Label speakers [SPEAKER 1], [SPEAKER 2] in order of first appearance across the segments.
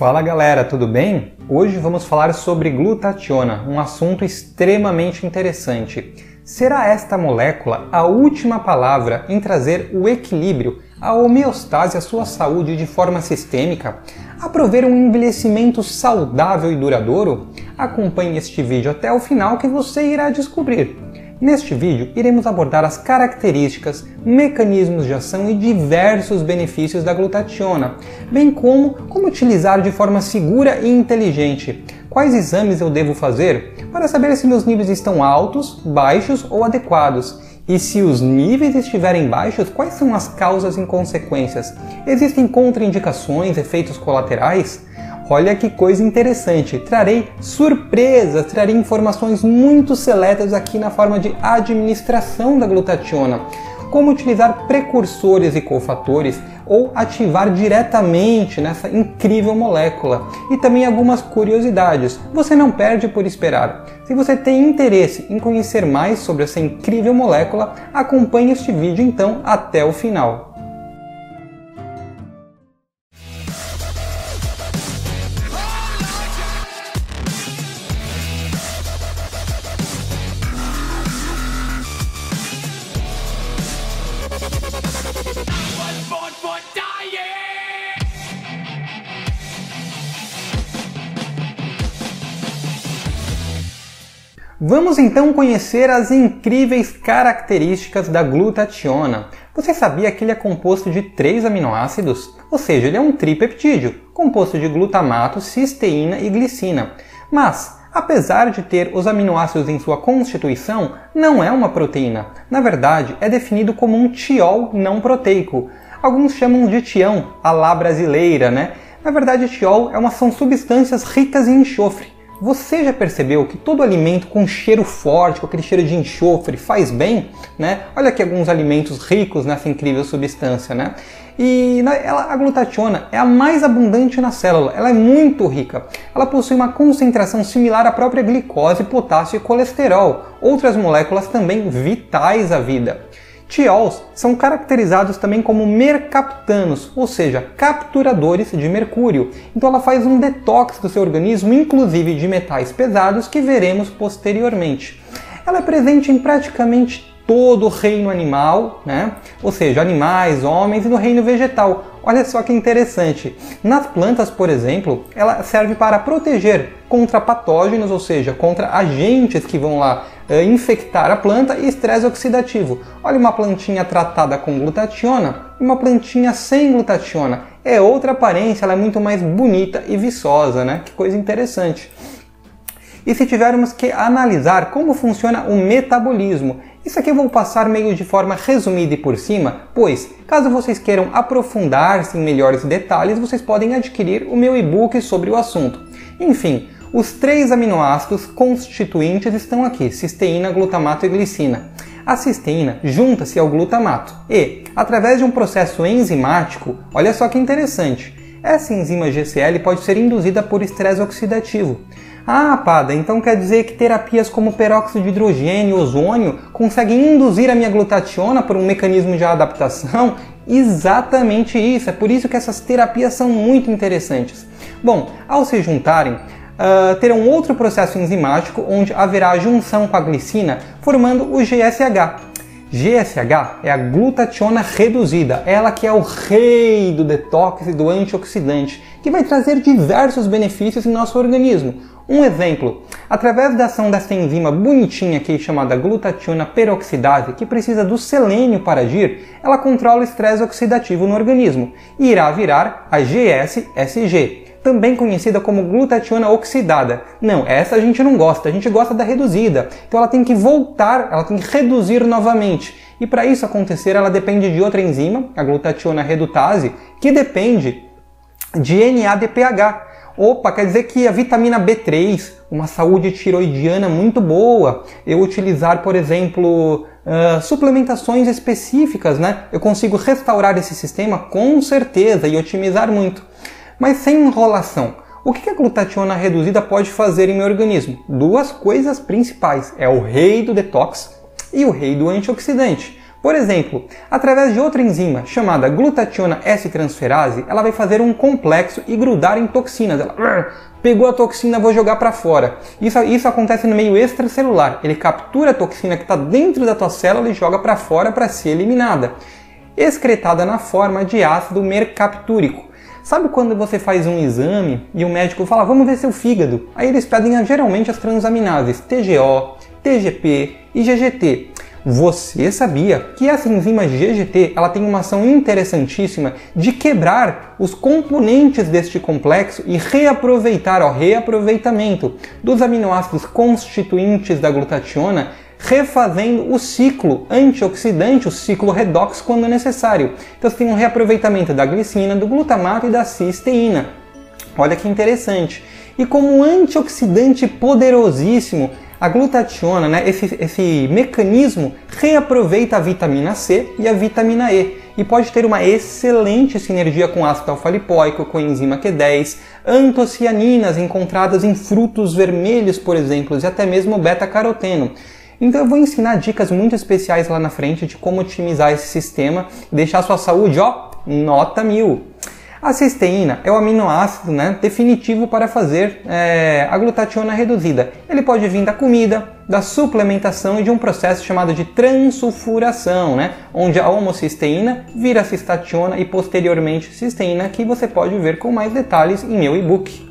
[SPEAKER 1] Fala galera, tudo bem? Hoje vamos falar sobre glutationa, um assunto extremamente interessante. Será esta molécula a última palavra em trazer o equilíbrio, a homeostase à sua saúde de forma sistêmica? A prover um envelhecimento saudável e duradouro? Acompanhe este vídeo até o final que você irá descobrir. Neste vídeo, iremos abordar as características, mecanismos de ação e diversos benefícios da glutationa, bem como utilizar de forma segura e inteligente. Quais exames eu devo fazer para saber se meus níveis estão altos, baixos ou adequados? E se os níveis estiverem baixos, quais são as causas e consequências? Existem contraindicações, efeitos colaterais? Olha que coisa interessante, trarei surpresas, trarei informações muito seletas aqui na forma de administração da glutationa. Como utilizar precursores e cofatores ou ativar diretamente nessa incrível molécula. E também algumas curiosidades, você não perde por esperar. Se você tem interesse em conhecer mais sobre essa incrível molécula, acompanhe este vídeo então até o final. Vamos então conhecer as incríveis características da glutationa. Você sabia que ele é composto de 3 aminoácidos? Ou seja, ele é um tripeptídeo, composto de glutamato, cisteína e glicina. Mas, apesar de ter os aminoácidos em sua constituição, não é uma proteína. Na verdade, é definido como um tiol não proteico. Alguns chamam de tião, à la brasileira, né? Na verdade, tiol são substâncias ricas em enxofre. Você já percebeu que todo alimento com cheiro forte, com aquele cheiro de enxofre, faz bem? Né? Olha aqui alguns alimentos ricos nessa incrível substância, né? E a glutationa é a mais abundante na célula, ela é muito rica. Ela possui uma concentração similar à própria glicose, potássio e colesterol, outras moléculas também vitais à vida. Tiols são caracterizados também como mercaptanos, ou seja, capturadores de mercúrio. Então ela faz um detox do seu organismo, inclusive de metais pesados, que veremos posteriormente. Ela é presente em praticamente todo o reino animal, né? Ou seja, animais, homens, e no reino vegetal. Olha só que interessante. Nas plantas, por exemplo, ela serve para proteger contra patógenos, ou seja, contra agentes que vão lá infectar a planta, e estresse oxidativo. Olha uma plantinha tratada com glutationa e uma plantinha sem glutationa. É outra aparência, ela é muito mais bonita e viçosa, né? Que coisa interessante. E se tivermos que analisar como funciona o metabolismo, isso aqui eu vou passar meio de forma resumida e por cima, pois, caso vocês queiram aprofundar-se em melhores detalhes, vocês podem adquirir o meu e-book sobre o assunto. Enfim, os 3 aminoácidos constituintes estão aqui, cisteína, glutamato e glicina. A cisteína junta-se ao glutamato e, através de um processo enzimático, olha só que interessante, essa enzima GCL pode ser induzida por estresse oxidativo. Ah, Pada, então quer dizer que terapias como peróxido de hidrogênio e ozônio conseguem induzir a minha glutationa por um mecanismo de adaptação? Exatamente isso, é por isso que essas terapias são muito interessantes. Bom, ao se juntarem, terão outro processo enzimático onde haverá junção com a glicina, formando o GSH. GSH é a glutationa reduzida, ela que é o rei do detox e do antioxidante, que vai trazer diversos benefícios em nosso organismo. Um exemplo, através da ação dessa enzima bonitinha aqui chamada glutationa peroxidase, que precisa do selênio para agir, ela controla o estresse oxidativo no organismo e irá virar a GSSG, também conhecida como glutationa oxidada. Não, essa a gente não gosta, a gente gosta da reduzida. Então ela tem que voltar, ela tem que reduzir novamente. E para isso acontecer, ela depende de outra enzima, a glutationa redutase, que depende de NADPH. Opa, quer dizer que a vitamina B3, uma saúde tiroidiana muito boa, eu utilizar, por exemplo, suplementações específicas, né? Eu consigo restaurar esse sistema com certeza e otimizar muito. Mas sem enrolação, o que a glutationa reduzida pode fazer em meu organismo? 2 coisas principais, é o rei do detox e o rei do antioxidante. Por exemplo, através de outra enzima chamada glutationa S-transferase, ela vai fazer um complexo e grudar em toxinas. Ela pegou a toxina, vou jogar para fora. Isso acontece no meio extracelular. Ele captura a toxina que está dentro da tua célula e joga para fora para ser eliminada. Excretada na forma de ácido mercaptúrico. Sabe quando você faz um exame e o médico fala, vamos ver seu fígado? Aí eles pedem geralmente as transaminases TGO, TGP e GGT. Você sabia que essa enzima GGT ela tem uma ação interessantíssima de quebrar os componentes deste complexo e reaproveitar, reaproveitamento dos aminoácidos constituintes da glutationa, refazendo o ciclo antioxidante, o ciclo redox quando necessário. Então você tem um reaproveitamento da glicina, do glutamato e da cisteína. Olha que interessante. E como um antioxidante poderosíssimo, a glutationa, né, esse mecanismo reaproveita a vitamina C e a vitamina E e pode ter uma excelente sinergia com ácido alfa-lipoico, com a enzima Q10, antocianinas encontradas em frutos vermelhos, por exemplo, e até mesmo beta-caroteno. Então eu vou ensinar dicas muito especiais lá na frente de como otimizar esse sistema e deixar a sua saúde, nota 1000. A cisteína é o aminoácido, né, definitivo para fazer a glutationa reduzida. Ele pode vir da comida, da suplementação e de um processo chamado de transsulfuração, né, onde a homocisteína vira cistationa e posteriormente cisteína, que você pode ver com mais detalhes em meu e-book.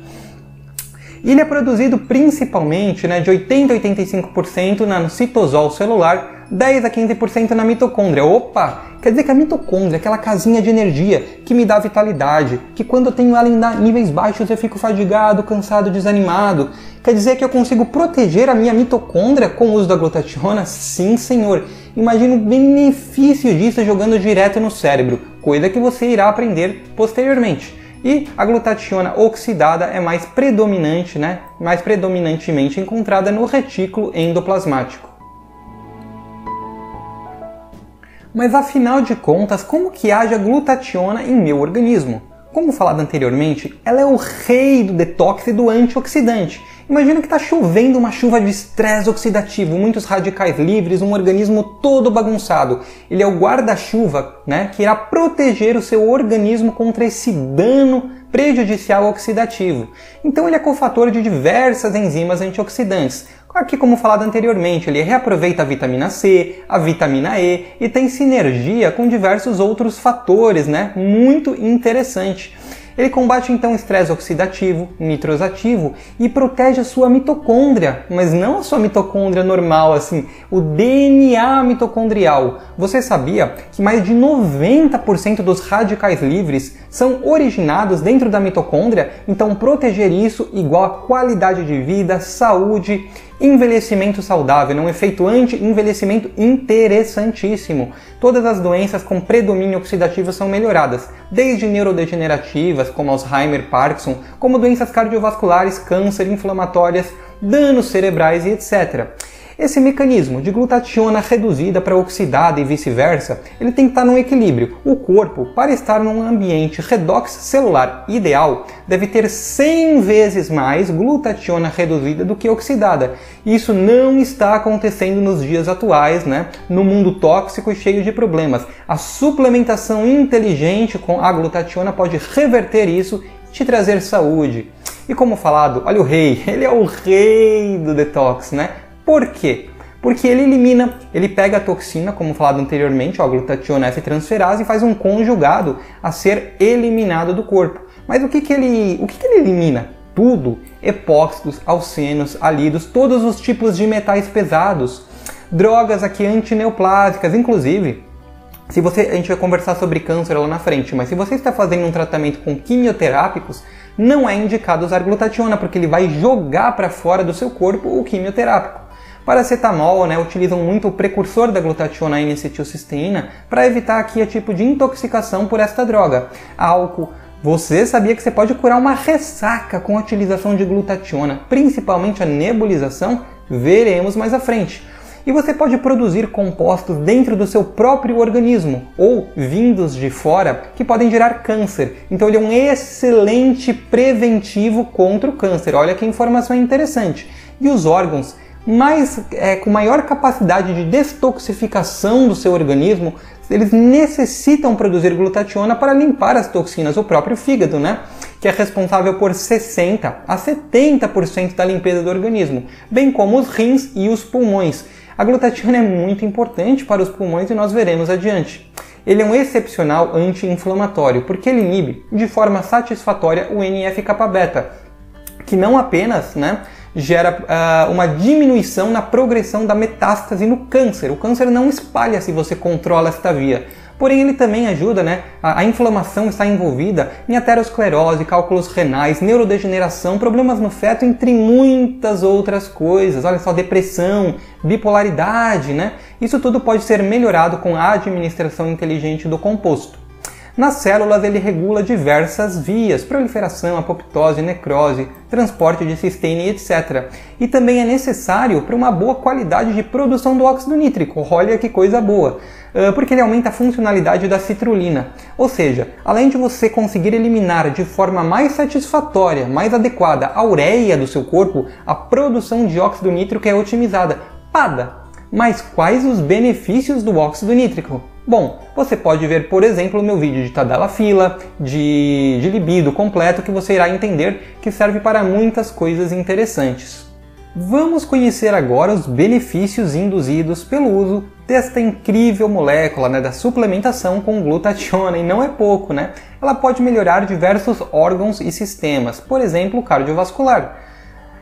[SPEAKER 1] Ele é produzido principalmente, né, de 80 a 85% no citosol celular, 10 a 15% na mitocôndria. Opa! Quer dizer que a mitocôndria é aquela casinha de energia que me dá vitalidade, que quando eu tenho ela em níveis baixos eu fico fadigado, cansado, desanimado. Quer dizer que eu consigo proteger a minha mitocôndria com o uso da glutationa? Sim, senhor. Imagina o benefício disso jogando direto no cérebro, coisa que você irá aprender posteriormente. E a glutationa oxidada é mais predominante, né? Mais predominantemente encontrada no retículo endoplasmático. Mas afinal de contas, como que age a glutationa em meu organismo? Como falado anteriormente, ela é o rei do detox e do antioxidante. Imagina que está chovendo uma chuva de estresse oxidativo, muitos radicais livres, um organismo todo bagunçado. Ele é o guarda-chuva, né, que irá proteger o seu organismo contra esse dano prejudicial oxidativo. Então ele é cofator de diversas enzimas antioxidantes. Aqui, como falado anteriormente, ele reaproveita a vitamina C, a vitamina E e tem sinergia com diversos outros fatores, né? Muito interessante. Ele combate então o estresse oxidativo, nitrosativo e protege a sua mitocôndria, mas não a sua mitocôndria normal, assim, o DNA mitocondrial. Você sabia que mais de 90% dos radicais livres são originados dentro da mitocôndria? Então proteger isso igual a qualidade de vida, saúde, envelhecimento saudável, um efeito anti-envelhecimento interessantíssimo. Todas as doenças com predomínio oxidativo são melhoradas, desde neurodegenerativas, como Alzheimer, Parkinson, como doenças cardiovasculares, câncer, inflamatórias, danos cerebrais e etc. Esse mecanismo de glutationa reduzida para oxidada e vice-versa, ele tem que estar num equilíbrio. O corpo, para estar num ambiente redox celular ideal, deve ter 100 vezes mais glutationa reduzida do que oxidada. Isso não está acontecendo nos dias atuais, né? No mundo tóxico e cheio de problemas. A suplementação inteligente com a glutationa pode reverter isso e te trazer saúde. E como falado, olha o rei, ele é o rei do detox, né? Por quê? Porque ele pega a toxina, como falado anteriormente, a glutationa S-transferase, e faz um conjugado a ser eliminado do corpo. Mas o que ele elimina? Tudo. Epóxidos, alcenos, halídeos, todos os tipos de metais pesados. Drogas aqui antineoplásicas, inclusive. A gente vai conversar sobre câncer lá na frente, mas se você está fazendo um tratamento com quimioterápicos, não é indicado usar glutationa, porque ele vai jogar para fora do seu corpo o quimioterápico. Paracetamol, né, utilizam muito o precursor da glutationa, a N-acetilcisteína, para evitar aqui a tipo de intoxicação por esta droga. Álcool. Você sabia que você pode curar uma ressaca com a utilização de glutationa, principalmente a nebulização? Veremos mais à frente. E você pode produzir compostos dentro do seu próprio organismo ou vindos de fora que podem gerar câncer. Então ele é um excelente preventivo contra o câncer. Olha que informação interessante. E os órgãos com maior capacidade de detoxificação do seu organismo, eles necessitam produzir glutationa para limpar as toxinas, o próprio fígado, né? Que é responsável por 60 a 70% da limpeza do organismo, bem como os rins e os pulmões. A glutationa é muito importante para os pulmões e nós veremos adiante. Ele é um excepcional anti-inflamatório, porque ele inibe de forma satisfatória o NF-κ-beta, que não apenas, gera uma diminuição na progressão da metástase no câncer. O câncer não espalha se você controla esta via. Porém, ele também ajuda, a inflamação está envolvida em aterosclerose, cálculos renais, neurodegeneração, problemas no feto, entre muitas outras coisas. Olha só, depressão, bipolaridade, Isso tudo pode ser melhorado com a administração inteligente do composto. Nas células ele regula diversas vias, proliferação, apoptose, necrose, transporte de cisteína, etc. E também é necessário para uma boa qualidade de produção do óxido nítrico. Olha que coisa boa! Porque ele aumenta a funcionalidade da citrulina. Ou seja, além de você conseguir eliminar de forma mais satisfatória, mais adequada a ureia do seu corpo, a produção de óxido nítrico é otimizada. Mas quais os benefícios do óxido nítrico? Bom, você pode ver, por exemplo, o meu vídeo de Tadalafila, de libido completo, que você irá entender que serve para muitas coisas interessantes. Vamos conhecer agora os benefícios induzidos pelo uso desta incrível molécula, da suplementação com glutationa, e não é pouco, Ela pode melhorar diversos órgãos e sistemas, por exemplo, cardiovascular,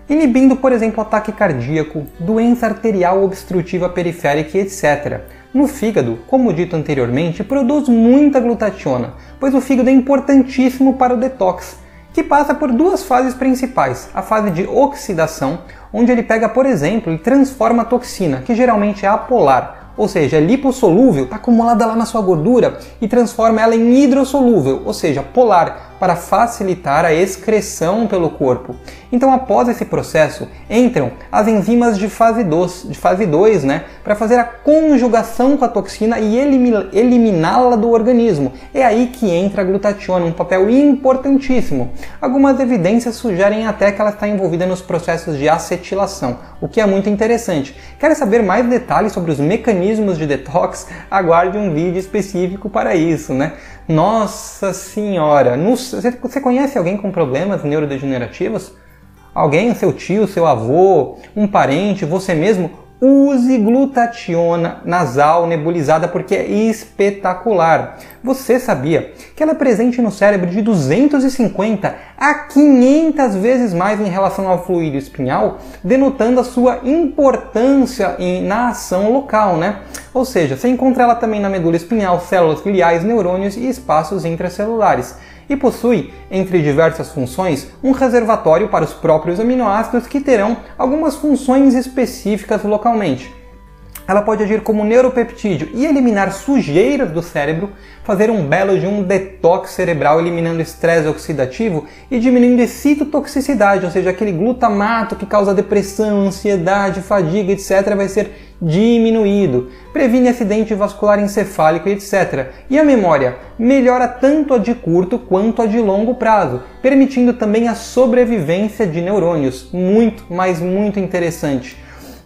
[SPEAKER 1] inibindo, por exemplo, ataque cardíaco, doença arterial obstrutiva periférica, etc. No fígado, como dito anteriormente, produz muita glutationa, pois o fígado é importantíssimo para o detox, que passa por duas fases principais. A fase de oxidação, onde ele pega, por exemplo, e transforma a toxina, que geralmente é apolar, ou seja, é lipossolúvel, está acumulada lá na sua gordura, e transforma ela em hidrossolúvel, ou seja, polar, para facilitar a excreção pelo corpo. Então, após esse processo, entram as enzimas de fase 2, para fazer a conjugação com a toxina e eliminá-la do organismo. É aí que entra a glutationa, um papel importantíssimo. Algumas evidências sugerem até que ela está envolvida nos processos de acetilação, o que é muito interessante. Quer saber mais detalhes sobre os mecanismos de detox? Aguarde um vídeo específico para isso, Nossa Senhora! Você conhece alguém com problemas neurodegenerativos? Alguém, seu tio, seu avô, um parente, você mesmo? Use glutationa nasal nebulizada porque é espetacular. Você sabia que ela é presente no cérebro de 250 a 500 vezes mais em relação ao fluido espinhal, denotando a sua importância na ação local, Ou seja, você encontra ela também na medula espinhal, células gliais, neurônios e espaços intracelulares. E possui, entre diversas funções, um reservatório para os próprios aminoácidos que terão algumas funções específicas localmente. Ela pode agir como neuropeptídeo e eliminar sujeiras do cérebro, fazer um belo de um detox cerebral eliminando estresse oxidativo e diminuindo a citotoxicidade, ou seja, aquele glutamato que causa depressão, ansiedade, fadiga, etc. vai ser diminuído, previne acidente vascular encefálico, etc. E a memória melhora tanto a de curto quanto a de longo prazo, permitindo também a sobrevivência de neurônios. Muito interessante.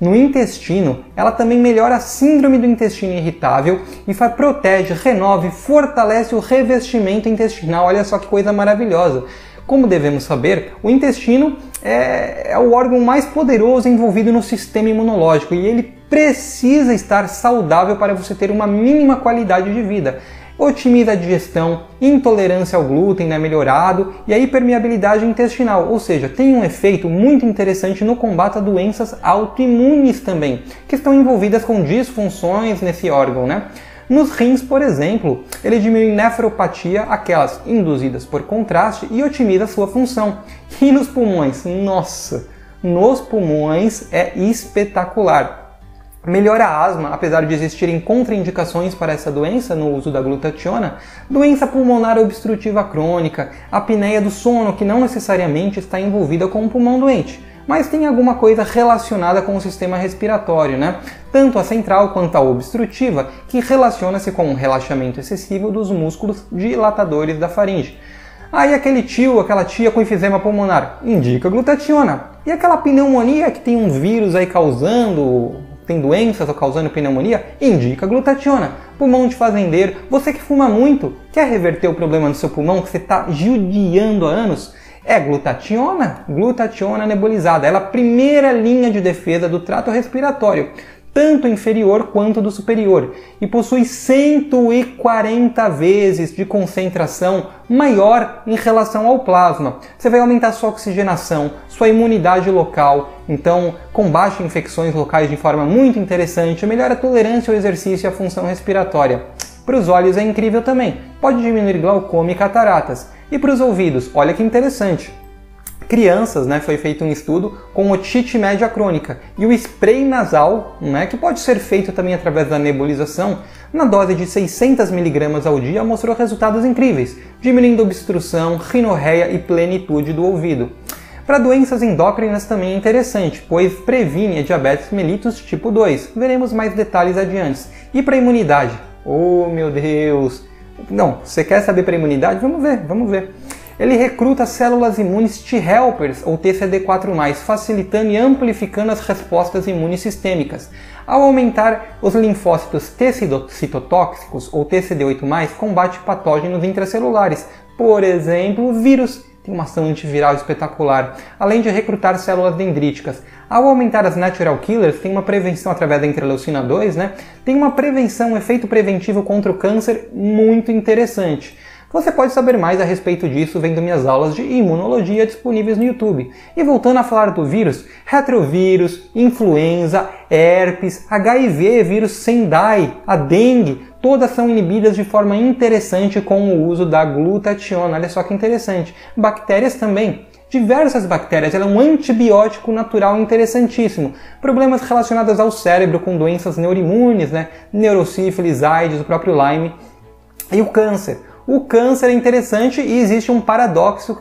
[SPEAKER 1] No intestino, ela também melhora a síndrome do intestino irritável e protege, renova e fortalece o revestimento intestinal. Olha só que coisa maravilhosa! Como devemos saber, o intestino é o órgão mais poderoso envolvido no sistema imunológico e ele precisa estar saudável para você ter uma mínima qualidade de vida. Otimiza a digestão, intolerância ao glúten melhorado e a hipermeabilidade intestinal, ou seja, tem um efeito muito interessante no combate a doenças autoimunes também, que estão envolvidas com disfunções nesse órgão, Nos rins, por exemplo, ele diminui nefropatia, aquelas induzidas por contraste, e otimiza sua função. E nos pulmões? Nossa! Nos pulmões é espetacular. Melhora a asma, apesar de existirem contraindicações para essa doença no uso da glutationa, doença pulmonar obstrutiva crônica, apneia do sono, que não necessariamente está envolvida com um pulmão doente, mas tem alguma coisa relacionada com o sistema respiratório, Tanto a central quanto a obstrutiva, que relaciona-se com o relaxamento excessivo dos músculos dilatadores da faringe. Aí aquele tio, aquela tia com enfisema pulmonar, indica glutationa. E aquela pneumonia que tem um vírus aí causando, tem doenças ou causando pneumonia, indica glutationa. Pulmão de fazendeiro, você que fuma muito, quer reverter o problema no seu pulmão que você está judiando há anos? É glutationa nebulizada. Ela é a primeira linha de defesa do trato respiratório, tanto inferior quanto do superior, e possui 140 vezes de concentração maior em relação ao plasma. Você vai aumentar sua oxigenação, sua imunidade local, então combate infecções locais de forma muito interessante, melhora a tolerância ao exercício e a função respiratória. Para os olhos é incrível também, pode diminuir glaucoma e cataratas. E para os ouvidos, olha que interessante. Crianças, foi feito um estudo com otite média crônica e o spray nasal, que pode ser feito também através da nebulização, na dose de 600 mg ao dia mostrou resultados incríveis, diminuindo obstrução, rinorreia e plenitude do ouvido. Para doenças endócrinas também é interessante, pois previne a diabetes mellitus tipo 2. Veremos mais detalhes adiante. E para a imunidade? Oh meu Deus! Não, você quer saber para a imunidade? Vamos ver. Ele recruta células imunes T-helpers ou TCD4+, facilitando e amplificando as respostas imunes sistêmicas. Ao aumentar os linfócitos T-citotóxicos ou TCD8+, combate patógenos intracelulares, por exemplo, o vírus. Tem uma ação antiviral espetacular, além de recrutar células dendríticas. Ao aumentar as natural killers, tem uma prevenção através da interleucina 2, tem uma prevenção, um efeito preventivo contra o câncer muito interessante. Você pode saber mais a respeito disso vendo minhas aulas de imunologia disponíveis no YouTube. E voltando a falar do vírus, retrovírus, influenza, herpes, HIV, vírus Sendai, a dengue, todas são inibidas de forma interessante com o uso da glutationa. Olha só que interessante. Bactérias também. Diversas bactérias, ela é um antibiótico natural interessantíssimo. Problemas relacionados ao cérebro com doenças neuroimunes, neurosífilis, AIDS, o próprio Lyme. E o câncer. O câncer é interessante e existe um paradoxo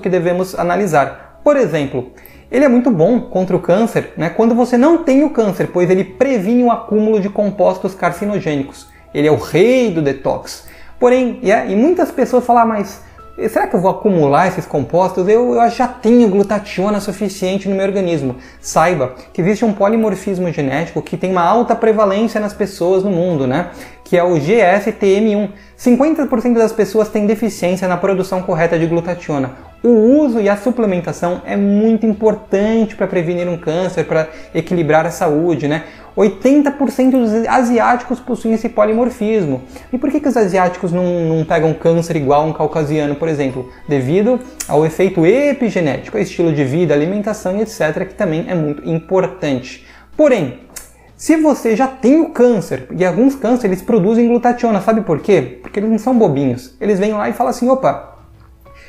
[SPEAKER 1] que devemos analisar. Por exemplo, ele é muito bom contra o câncer quando você não tem o câncer, pois ele previne o acúmulo de compostos carcinogênicos. Ele é o rei do detox. Porém, e muitas pessoas falam, mas será que eu vou acumular esses compostos? Eu já tenho glutationa suficiente no meu organismo. Saiba que existe um polimorfismo genético que tem uma alta prevalência nas pessoas no mundo, que é o GSTM1. 50% das pessoas têm deficiência na produção correta de glutationa. O uso e a suplementação é muito importante para prevenir um câncer, para equilibrar a saúde, 80% dos asiáticos possuem esse polimorfismo. E por que os asiáticos não pegam câncer igual um caucasiano, por exemplo? Devido ao efeito epigenético, estilo de vida, alimentação e etc., que também é muito importante. Porém, se você já tem o câncer, e alguns cânceres eles produzem glutationa, sabe por quê? Porque eles não são bobinhos. Eles vêm lá e falam assim, opa,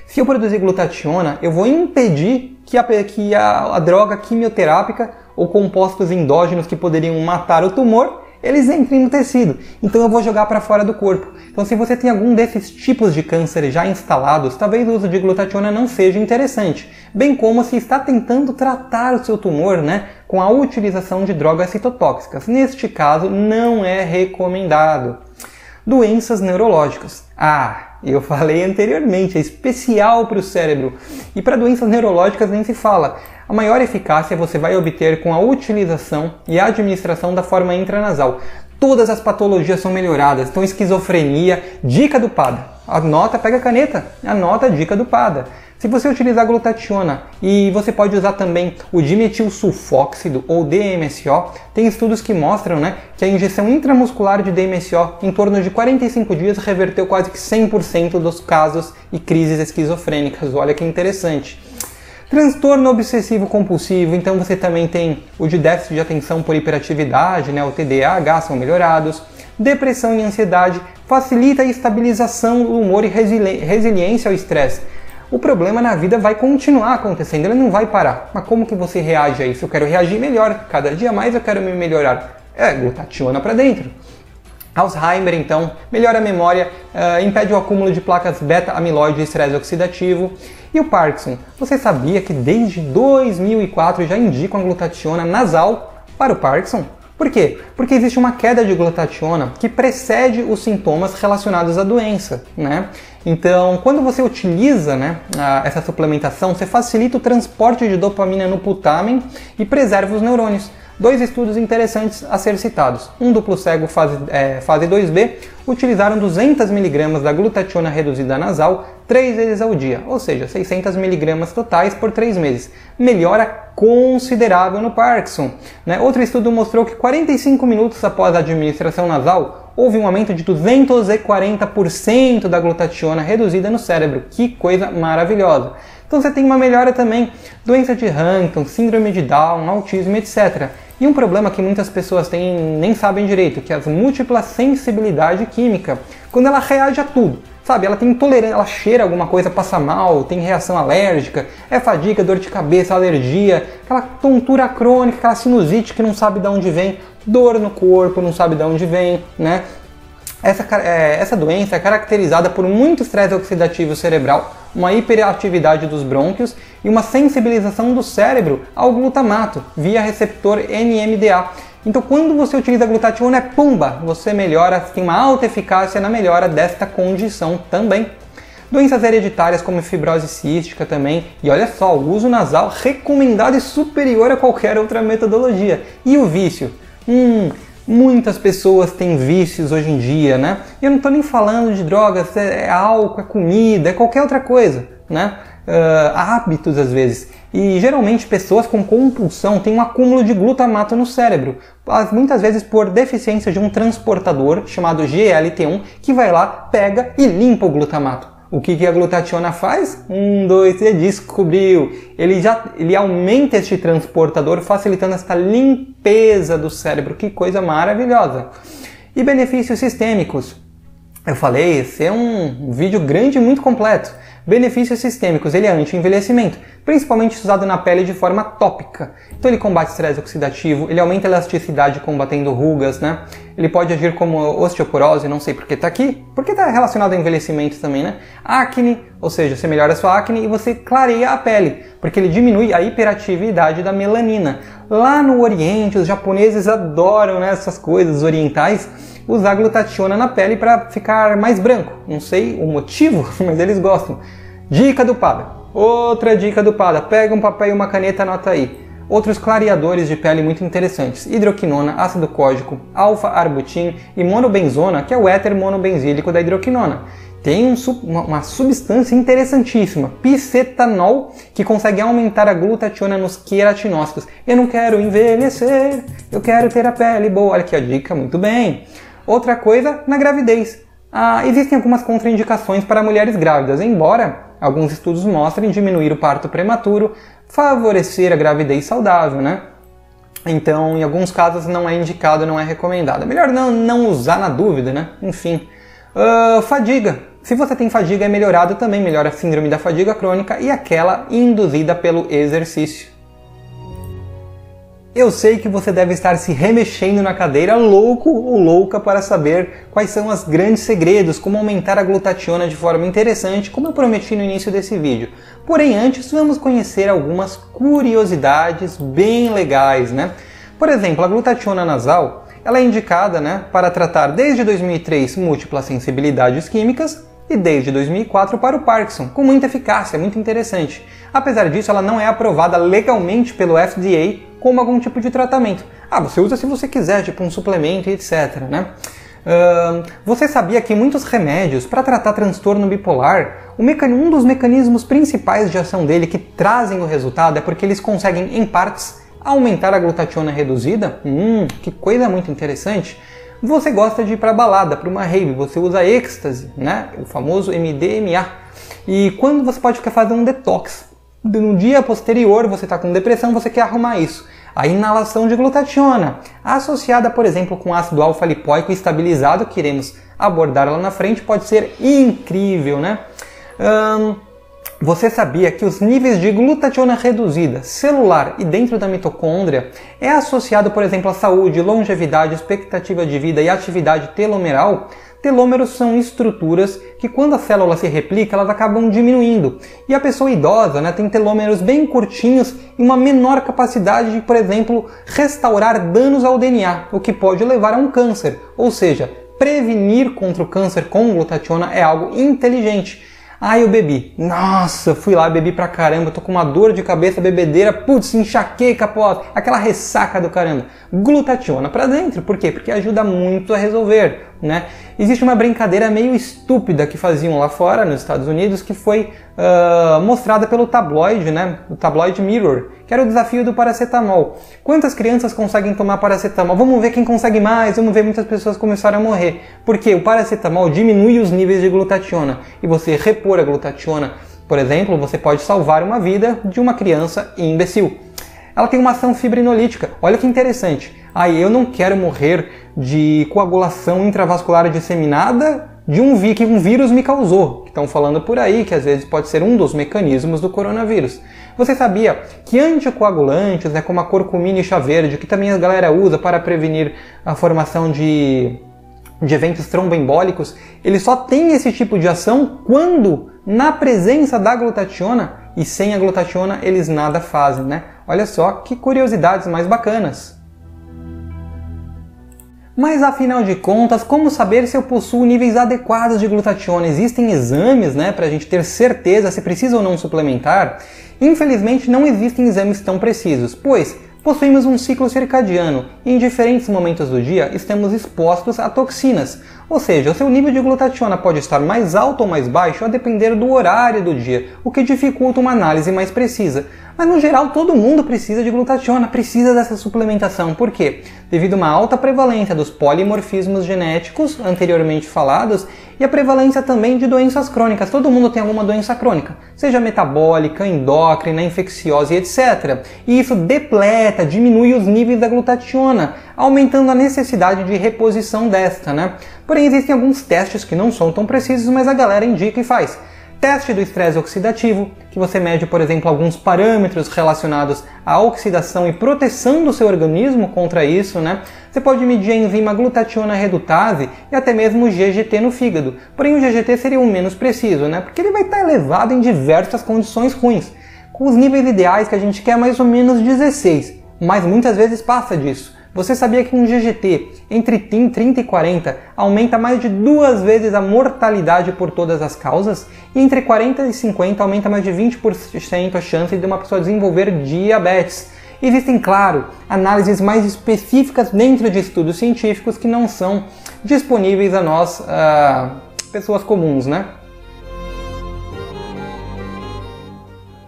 [SPEAKER 1] se eu produzir glutationa, eu vou impedir que a droga quimioterápica ou compostos endógenos que poderiam matar o tumor, eles entrem no tecido. Então eu vou jogar para fora do corpo. Então se você tem algum desses tipos de câncer já instalados, talvez o uso de glutationa não seja interessante. Bem como se está tentando tratar o seu tumor, com a utilização de drogas citotóxicas. Neste caso, não é recomendado. Doenças neurológicas. Eu falei anteriormente, é especial para o cérebro. E para doenças neurológicas nem se fala. A maior eficácia você vai obter com a utilização e a administração da forma intranasal. Todas as patologias são melhoradas. Então, esquizofrenia, dica do PADA. Anota, pega a caneta, anota a dica do PADA. Se você utilizar glutationa e você pode usar também o dimetilsulfóxido ou DMSO, tem estudos que mostram que a injeção intramuscular de DMSO em torno de 45 dias reverteu quase que 100% dos casos e crises esquizofrênicas. Olha que interessante. Transtorno obsessivo compulsivo, então você também tem o de déficit de atenção por hiperatividade, o TDAH são melhorados. Depressão e ansiedade facilita a estabilização do humor e resiliência ao estresse. O problema na vida vai continuar acontecendo, ele não vai parar. Mas como que você reage a isso? Eu quero reagir melhor, cada dia mais eu quero me melhorar. Glutationa para dentro. Alzheimer, então, melhora a memória, impede o acúmulo de placas beta-amiloide e estresse oxidativo. E o Parkinson? Você sabia que desde 2004 já indicam a glutationa nasal para o Parkinson? Por quê? Porque existe uma queda de glutationa que precede os sintomas relacionados à doença, né? Então, quando você utiliza, né, essa suplementação, você facilita o transporte de dopamina no putamen e preserva os neurônios. 2 estudos interessantes a ser citados. Um duplo cego fase 2B utilizaram 200 mg da glutationa reduzida nasal 3 vezes ao dia, ou seja, 600 mg totais por 3 meses. Melhora considerável no Parkinson, né? Outro estudo mostrou que 45 minutos após a administração nasal, houve um aumento de 240% da glutationa reduzida no cérebro. Que coisa maravilhosa! Então você tem uma melhora também, doença de Huntington, síndrome de Down, autismo, etc. E um problema que muitas pessoas têm nem sabem direito, que é a múltipla sensibilidade química, quando ela reage a tudo. Sabe, ela tem intolerância, ela cheira alguma coisa, passa mal, tem reação alérgica, é fadiga, dor de cabeça, alergia, aquela tontura crônica, aquela sinusite que não sabe de onde vem, dor no corpo, não sabe de onde vem, né? Essa doença é caracterizada por muito estresse oxidativo cerebral, uma hiperatividade dos brônquios e uma sensibilização do cérebro ao glutamato via receptor NMDA. Então, quando você utiliza glutationa, pumba, você melhora, tem uma alta eficácia na melhora desta condição também. Doenças hereditárias como fibrose cística também, e olha só, o uso nasal recomendado e superior a qualquer outra metodologia. E o vício? Muitas pessoas têm vícios hoje em dia, né? E eu não estou nem falando de drogas, é álcool, é comida, é qualquer outra coisa, né? Hábitos às vezes. E geralmente pessoas com compulsão têm um acúmulo de glutamato no cérebro, muitas vezes por deficiência de um transportador chamado GLT1 que vai lá, pega e limpa o glutamato. O que a glutationa faz? 1, 2, 3, descobriu! Ele aumenta este transportador, facilitando esta limpeza do cérebro. Que coisa maravilhosa! E benefícios sistêmicos? Eu falei, esse é um vídeo grande e muito completo. Benefícios sistêmicos, ele é anti-envelhecimento, principalmente usado na pele de forma tópica. Então ele combate estresse oxidativo, ele aumenta a elasticidade combatendo rugas, né? Ele pode agir como osteoporose, não sei porque tá aqui, porque tá relacionado ao envelhecimento também, né? Acne, ou seja, você melhora a sua acne e você clareia a pele, porque ele diminui a hiperatividade da melanina. Lá no Oriente, os japoneses adoram, né, essas coisas orientais, usar glutationa na pele para ficar mais branco. Não sei o motivo, mas eles gostam. Dica do Pada. Outra dica do Pada. Pega um papel e uma caneta, anota aí. Outros clareadores de pele muito interessantes. Hidroquinona, ácido cógico, alfa-arbutin e monobenzona, que é o éter monobenzílico da hidroquinona. Tem uma substância interessantíssima, picetanol, que consegue aumentar a glutationa nos queratinócitos. Eu não quero envelhecer, eu quero ter a pele boa. Olha aqui a dica, muito bem. Outra coisa, na gravidez. Existem algumas contraindicações para mulheres grávidas, embora alguns estudos mostrem diminuir o parto prematuro, favorecer a gravidez saudável, né? Então, em alguns casos não é indicado, não é recomendado. Melhor não usar na dúvida, né? Enfim. Fadiga. Se você tem fadiga, é melhorado também, melhora a síndrome da fadiga crônica e aquela induzida pelo exercício. Eu sei que você deve estar se remexendo na cadeira, louco ou louca para saber quais são os grandes segredos, como aumentar a glutationa de forma interessante, como eu prometi no início desse vídeo. Porém, antes vamos conhecer algumas curiosidades bem legais, né? Por exemplo, a glutationa nasal, ela é indicada, né, para tratar desde 2003 múltiplas sensibilidades químicas e desde 2004 para o Parkinson, com muita eficácia, muito interessante. Apesar disso, ela não é aprovada legalmente pelo FDA como algum tipo de tratamento. Você usa se você quiser, tipo um suplemento e etc, né? Você sabia que muitos remédios para tratar transtorno bipolar, um dos mecanismos principais de ação dele que trazem o resultado é porque eles conseguem, em partes, aumentar a glutationa reduzida? Que coisa muito interessante! Você gosta de ir para balada, para uma rave, você usa êxtase, né? O famoso MDMA. E quando você pode fazer um detox, no dia posterior você está com depressão, você quer arrumar isso. A inalação de glutationa, associada, por exemplo, com ácido alfa-lipoico estabilizado, que iremos abordar lá na frente, pode ser incrível, né? Você sabia que os níveis de glutationa reduzida, celular e dentro da mitocôndria é associado, por exemplo, à saúde, longevidade, expectativa de vida e atividade telomeral? Telômeros são estruturas que, quando a célula se replica, elas acabam diminuindo. E a pessoa idosa, né, tem telômeros bem curtinhos e uma menor capacidade de, por exemplo, restaurar danos ao DNA, o que pode levar a um câncer. Ou seja, prevenir contra o câncer com glutationa é algo inteligente. Ah, eu bebi. Nossa, fui lá, bebi pra caramba, tô com uma dor de cabeça, bebedeira, putz, enxaqueca, pós, aquela ressaca do caramba. Glutationa pra dentro. Por quê? Porque ajuda muito a resolver, né? Existe uma brincadeira meio estúpida que faziam lá fora, nos Estados Unidos, que foi mostrada pelo tabloide, né? O tabloide Mirror, que era o desafio do paracetamol. Quantas crianças conseguem tomar paracetamol? Vamos ver quem consegue mais, vamos ver, muitas pessoas começaram a morrer. Porque o paracetamol diminui os níveis de glutationa. E você repor a glutationa, por exemplo, você pode salvar uma vida de uma criança imbecil. Ela tem uma ação fibrinolítica. Olha que interessante. Eu não quero morrer de coagulação intravascular disseminada de que um vírus me causou. Que estão falando por aí que às vezes pode ser um dos mecanismos do coronavírus. Você sabia que anticoagulantes, né, como a curcumina e chá verde, que também a galera usa para prevenir a formação de eventos tromboembólicos, ele só tem esse tipo de ação quando na presença da glutationa, e sem a glutationa eles nada fazem, né? Olha só que curiosidades mais bacanas. Mas afinal de contas, como saber se eu possuo níveis adequados de glutationa? Existem exames, né, para a gente ter certeza se precisa ou não suplementar? Infelizmente não existem exames tão precisos, pois possuímos um ciclo circadiano e em diferentes momentos do dia estamos expostos a toxinas. Ou seja, o seu nível de glutationa pode estar mais alto ou mais baixo a depender do horário do dia, o que dificulta uma análise mais precisa. Mas no geral todo mundo precisa de glutationa, precisa dessa suplementação. Por quê? Devido a uma alta prevalência dos polimorfismos genéticos anteriormente falados e a prevalência também de doenças crônicas. Todo mundo tem alguma doença crônica, seja metabólica, endócrina, infecciosa e etc. E isso depleta, diminui os níveis da glutationa, aumentando a necessidade de reposição desta, né? Porém, existem alguns testes que não são tão precisos, mas a galera indica e faz. Teste do estresse oxidativo, que você mede, por exemplo, alguns parâmetros relacionados à oxidação e proteção do seu organismo contra isso, né? Você pode medir a enzima glutationa redutase e até mesmo o GGT no fígado. Porém, o GGT seria o menos preciso, né? Porque ele vai estar elevado em diversas condições ruins. Com os níveis ideais que a gente quer mais ou menos 16, mas muitas vezes passa disso. Você sabia que um GGT entre 30 e 40 aumenta mais de 2 vezes a mortalidade por todas as causas? E entre 40 e 50 aumenta mais de 20% a chance de uma pessoa desenvolver diabetes. Existem, claro, análises mais específicas dentro de estudos científicos que não são disponíveis a nós, pessoas comuns, né?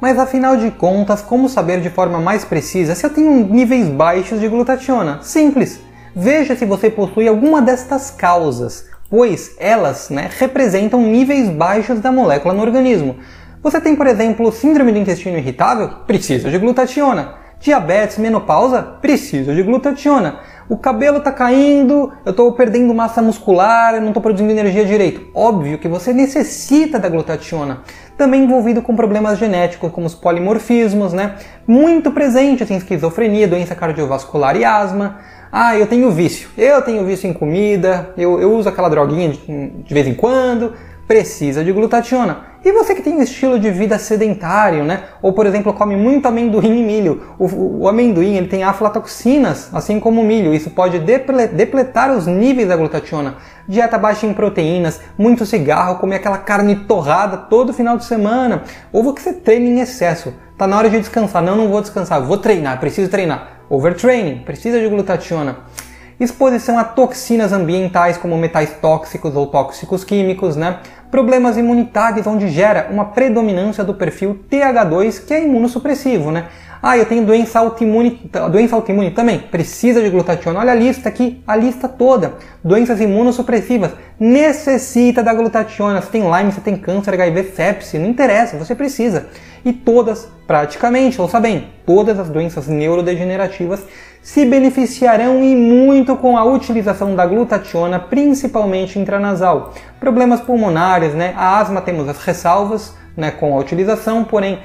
[SPEAKER 1] Mas afinal de contas, como saber de forma mais precisa se eu tenho níveis baixos de glutationa? Simples! Veja se você possui alguma destas causas, pois elas, né, representam níveis baixos da molécula no organismo. Você tem, por exemplo, síndrome do intestino irritável? Precisa de glutationa. Diabetes, menopausa? Precisa de glutationa. O cabelo está caindo, eu estou perdendo massa muscular, eu não estou produzindo energia direito. Óbvio que você necessita da glutationa. Também envolvido com problemas genéticos, como os polimorfismos, né? Muito presentes em esquizofrenia, doença cardiovascular e asma. Eu tenho vício em comida, eu uso aquela droguinha de vez em quando. Precisa de glutationa. E você que tem um estilo de vida sedentário, né? Ou, por exemplo, come muito amendoim e milho. O amendoim ele tem aflatoxinas, assim como o milho. Isso pode depletar os níveis da glutationa. Dieta baixa em proteínas, muito cigarro, comer aquela carne torrada todo final de semana. Ou que você treine em excesso. Tá na hora de descansar. Não vou descansar, vou treinar, preciso treinar. Overtraining, precisa de glutationa. Exposição a toxinas ambientais como metais tóxicos ou tóxicos químicos, né? Problemas imunitários onde gera uma predominância do perfil TH2, que é imunossupressivo, né? Eu tenho doença autoimune também, precisa de glutationa. Olha a lista aqui, a lista toda. Doenças imunossupressivas, necessita da glutationa. Você tem Lyme, você tem câncer, HIV, sepse, não interessa, você precisa. E todas, praticamente, ouça bem, todas as doenças neurodegenerativas se beneficiarão e muito com a utilização da glutationa, principalmente intranasal. Problemas pulmonares, né? A asma temos as ressalvas, né, com a utilização, porém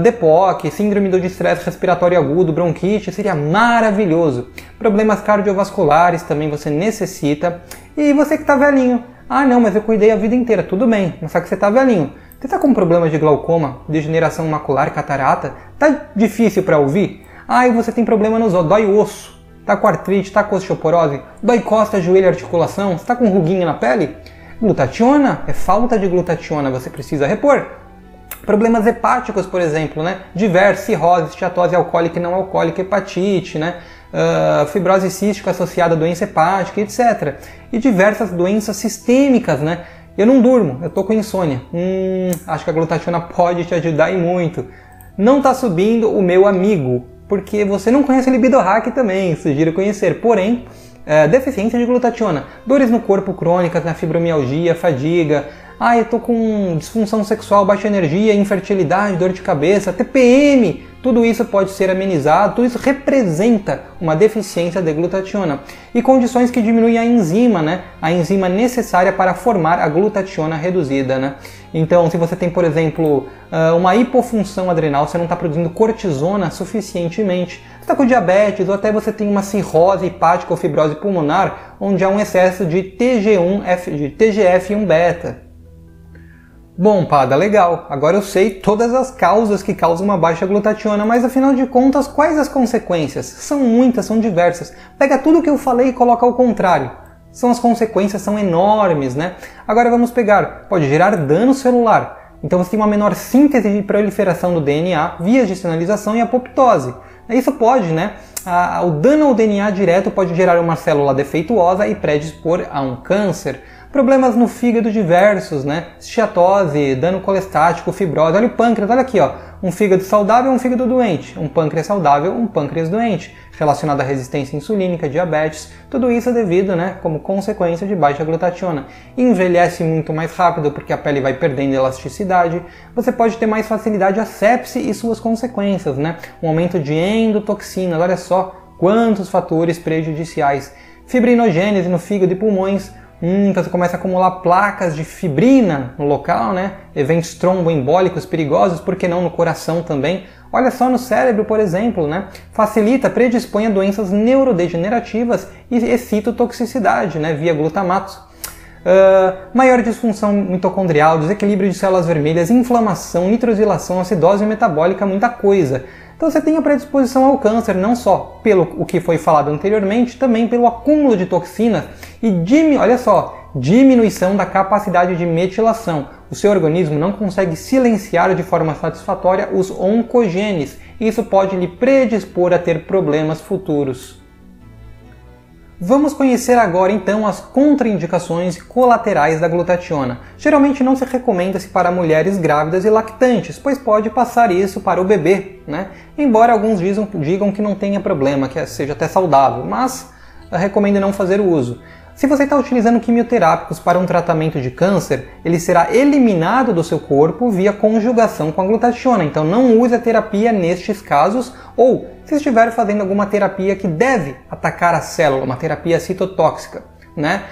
[SPEAKER 1] DPOC, síndrome do estresse respiratório agudo, bronquite, seria maravilhoso. Problemas cardiovasculares também você necessita. E você que está velhinho, ah não, mas eu cuidei a vida inteira, tudo bem, mas só que você está velhinho. Você está com problema de glaucoma, degeneração macular, catarata, tá difícil para ouvir? Ah, e você tem problema nos ossos, dói o osso, tá com artrite, tá com osteoporose, dói costa, joelho, articulação, você tá com ruguinha na pele? Glutationa, é falta de glutationa, você precisa repor. Problemas hepáticos, por exemplo, né? Diversos, cirrose, esteatose alcoólica e não alcoólica, hepatite, né? Fibrose cística associada à doença hepática, etc. E diversas doenças sistêmicas, né? Eu não durmo, eu tô com insônia. Acho que a glutationa pode te ajudar e muito. Não tá subindo o meu amigo, porque você não conhece Libido Hack também, sugiro conhecer. Porém, deficiência de glutationa, dores no corpo crônicas, na fibromialgia, fadiga, eu tô com disfunção sexual, baixa energia, infertilidade, dor de cabeça, TPM, tudo isso pode ser amenizado, tudo isso representa uma deficiência de glutationa. E condições que diminuem a enzima, né? A enzima necessária para formar a glutationa reduzida, né? Então, se você tem, por exemplo, uma hipofunção adrenal, você não está produzindo cortisona suficientemente, você está com diabetes, ou até você tem uma cirrose hepática ou fibrose pulmonar, onde há um excesso de TGF-1-beta. Bom, Pada, legal. Agora eu sei todas as causas que causam uma baixa glutationa, mas afinal de contas, quais as consequências? São muitas, são diversas. Pega tudo que eu falei e coloca ao contrário. As consequências são enormes, né? Agora vamos pegar. Pode gerar dano celular. Então você tem uma menor síntese de proliferação do DNA, vias de sinalização e apoptose. Isso pode, né? O dano ao DNA direto pode gerar uma célula defeituosa e predispor a um câncer. Problemas no fígado diversos, né? Esteatose, dano colestático, fibrose. Olha o pâncreas, olha aqui, ó. Um fígado saudável, um fígado doente. Um pâncreas saudável, um pâncreas doente. Relacionado à resistência insulínica, diabetes. Tudo isso é devido, né, como consequência de baixa glutationa. Envelhece muito mais rápido porque a pele vai perdendo elasticidade. Você pode ter mais facilidade a sepse e suas consequências, né? Um aumento de endotoxinas. Olha só quantos fatores prejudiciais. Fibrinogênese no fígado e pulmões. Então você começa a acumular placas de fibrina no local, né? Eventos tromboembólicos perigosos, por que não no coração também? Olha só no cérebro, por exemplo, né? Facilita, predispõe a doenças neurodegenerativas e citotoxicidade, né? Via glutamato. Maior disfunção mitocondrial, desequilíbrio de células vermelhas, inflamação, nitrosilação, acidose metabólica, muita coisa. Então você tem a predisposição ao câncer, não só pelo o que foi falado anteriormente, também pelo acúmulo de toxinas e, olha só, diminuição da capacidade de metilação. O seu organismo não consegue silenciar de forma satisfatória os oncogenes. Isso pode lhe predispor a ter problemas futuros. Vamos conhecer agora então as contraindicações colaterais da glutationa. Geralmente não se recomenda-se para mulheres grávidas e lactantes, pois pode passar isso para o bebê, né? Embora alguns digam que não tenha problema, que seja até saudável, mas recomendo não fazer o uso. Se você está utilizando quimioterápicos para um tratamento de câncer, ele será eliminado do seu corpo via conjugação com a glutationa. Então não use a terapia nestes casos, ou se estiver fazendo alguma terapia que deve atacar a célula, uma terapia citotóxica, né?